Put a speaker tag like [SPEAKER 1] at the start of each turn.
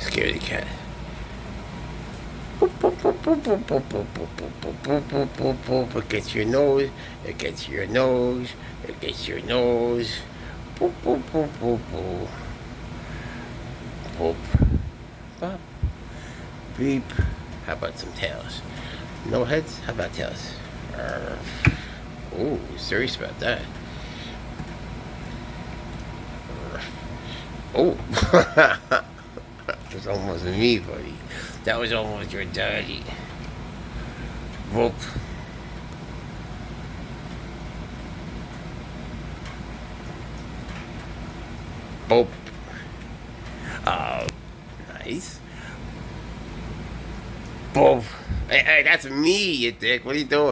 [SPEAKER 1] Scaredy cat. It gets your nose. It gets your nose. It gets your nose. Boop, boop, boop, boop, boop. Boop. Bop. Beep. How about some tails? No heads? How about tails? Oh, serious about that. Oh. That was almost me, buddy. That was almost your daddy. Whoop. Boop. Oh, nice. Boop. Hey, that's me, you dick. What are you doing?